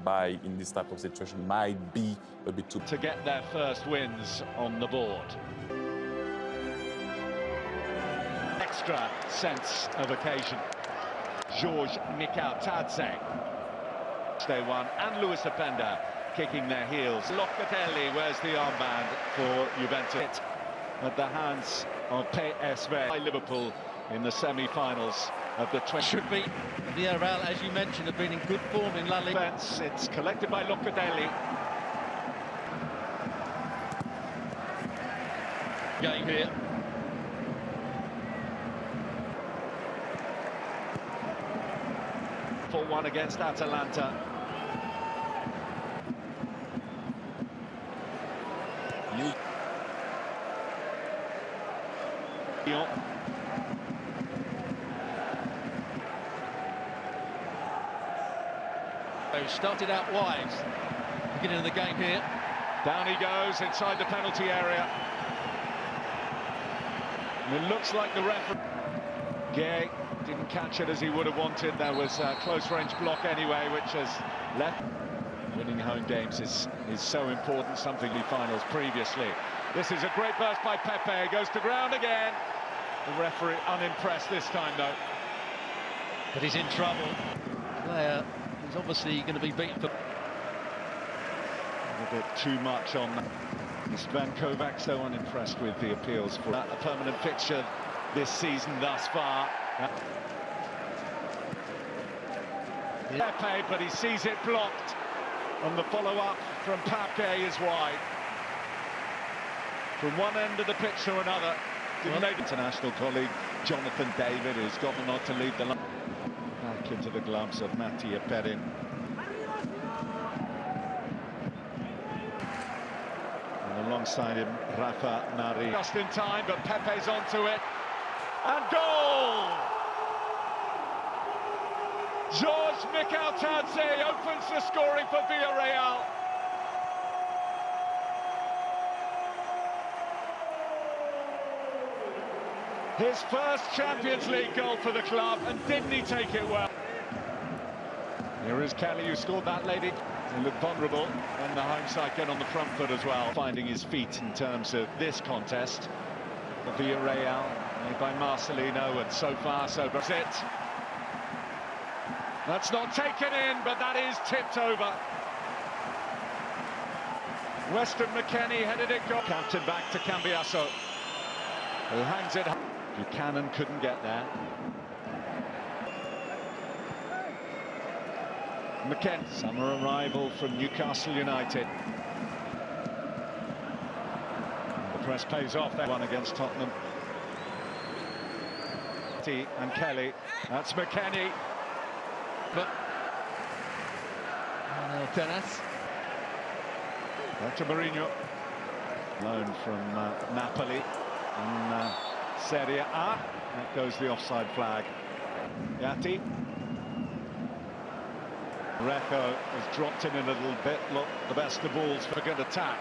buy in this type of situation might be a bit too... To get their first wins on the board. Extra sense of occasion. Georges Mikhail-Tadze. Day one, and Luis Openda kicking their heels. Locatelli wears the armband for Juventus at the hands of PSV. By Liverpool in the semi-finals of the 20. Should be. Villarreal, as you mentioned, have been in good form in La Liga. It's collected by Locatelli. Game here. For one against Atalanta. Started out wide, beginning of the game here. Down he goes inside the penalty area. And it looks like the referee. Gay didn't catch it as he would have wanted. There was a close-range block anyway, which has left. Winning home games is so important, something in the finals previously. This is a great burst by Pepe, goes to ground again. The referee unimpressed this time, though. But he's in trouble. Player is obviously going to be beaten for... A bit too much on that. Van Kovac so unimpressed with the appeals for a permanent fixture this season thus far. Pepe, but he sees it blocked. And the follow-up from Pepe is wide. From one end of the pitch to another. International colleague Jonathan David, who's got the nod to lead the line. Back into the gloves of Mattia Perin. And alongside him, Rafa Nari. Just in time, but Pepe's onto it. And goal! Georges Mikhail-Tadze opens the scoring for Villarreal. His first Champions League goal for the club, and didn't he take it well? Here is Kelly, who scored that lady. He looked vulnerable, and the home side get on the front foot as well. Finding his feet in terms of this contest. Villarreal, made by Marcelino, and so far, so that's it. That's not taken in, but that is tipped over. Weston McKennie headed it goal. Captain back to Cambiasso, who hangs it. Buchanan couldn't get there. McKennie, summer arrival from Newcastle United. The press pays off. That one against Tottenham. And Kelly, that's McKennie. But Tennis. Back to Mourinho. Loan from Napoli in Serie A. That goes the offside flag. Gatti. Reco has dropped in a little bit. Look, the best of balls for a good attack.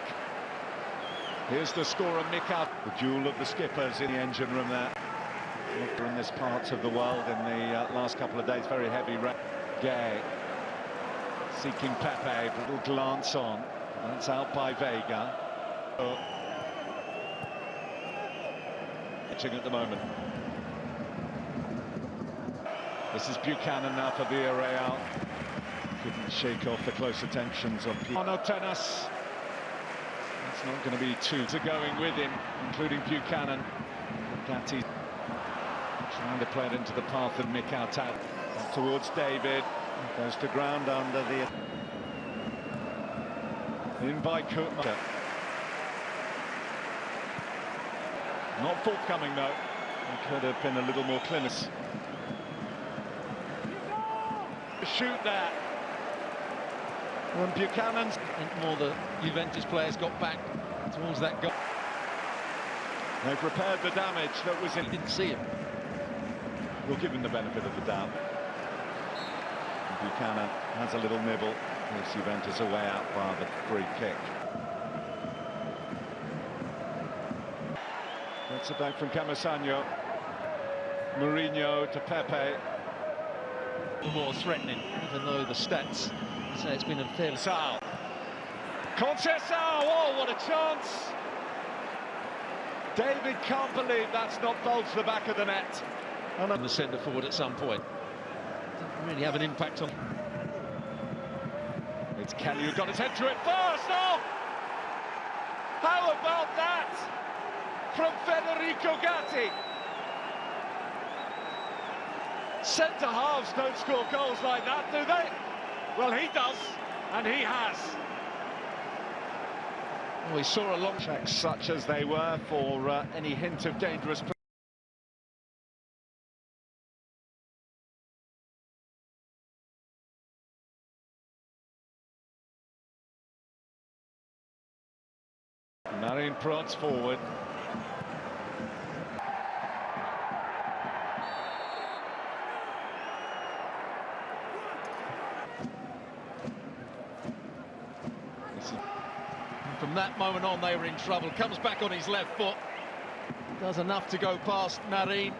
Here's the scorer, Mikhail. The duel of the skippers in the engine room there. In this part of the world in the last couple of days, very heavy rain. Gay seeking Pepe, little glance on. That's out by Vega. Pitching at the moment. This is Buchanan now for Villarreal. Couldn't shake off the close attentions of Tennis. It's not going to be two to going with him, including Buchanan. Gatti trying to play it into the path of Mikhail-Tadze. Towards David. Goes to ground under the... In by Kutma. Not forthcoming, though. He could have been a little more clinical. Shoot there. When Buchanan's... More the Juventus players got back towards that goal. They've repaired the damage that was in... Didn't see him. We'll give him the benefit of the doubt. Buchanan has a little nibble. Gives Juventus a way out via the free kick. Gets it back from Camasanyo. Mourinho to Pepe. more threatening, even though the stats say it's been a fairly... Conceição, oh, what a chance! David can't believe that's not bulged the back of the net. And the centre forward at some point. Didn't really have an impact on... It's Kelly who got his head to it first. Oh! How about that from Federico Gatti? Centre halves don't score goals like that, do they? Well, he does, and he has. We saw a long checks, such as they were, for any hint of dangerous play. Marin prods forward. From that moment on, they were in trouble. Comes back on his left foot. Does enough to go past Marin.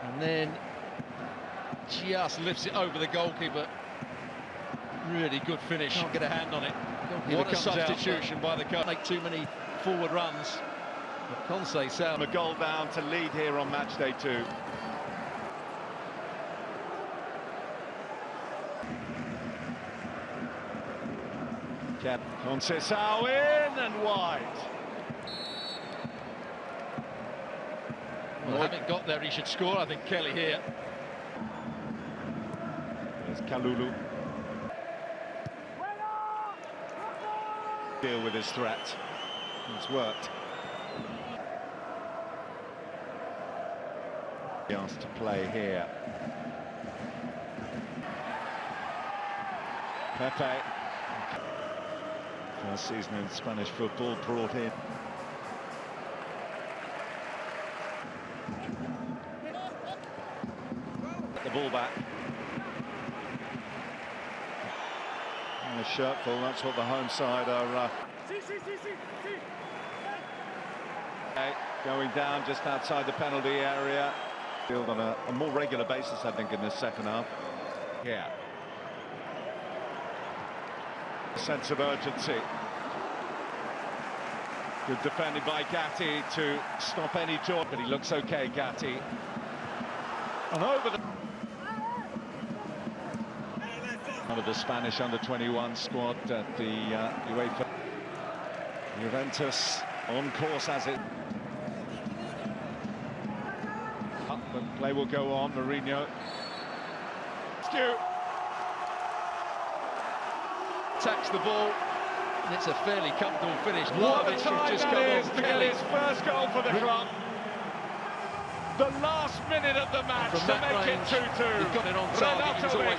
And then just lifts it over the goalkeeper. Really good finish. Can't get a hand on it. What a substitution by the coach. Make too many forward runs. But Conceição. A goal down to lead here on match day 2. Conceição in and wide. Well, having got there, he should score. I think Kelly here. There's Kalulu. Deal with his threat. It's worked. He asked to play here. Pepe. First season in Spanish football, brought in. The ball back. And a shirtful, that's what the home side are. Going down just outside the penalty area. Field on a more regular basis, I think, in the second half. Yeah. Sense of urgency. Good defending by Gatti to stop any joy, but he looks okay, Gatti. And over the... One of the Spanish under-21 squad at the UEFA. Juventus on course as it... But play will go on, Mourinho. Attacks the ball, and it's a fairly comfortable finish. What a time just that is to get his first goal for the club. The last minute of the match to make it 2-2. He got it on target.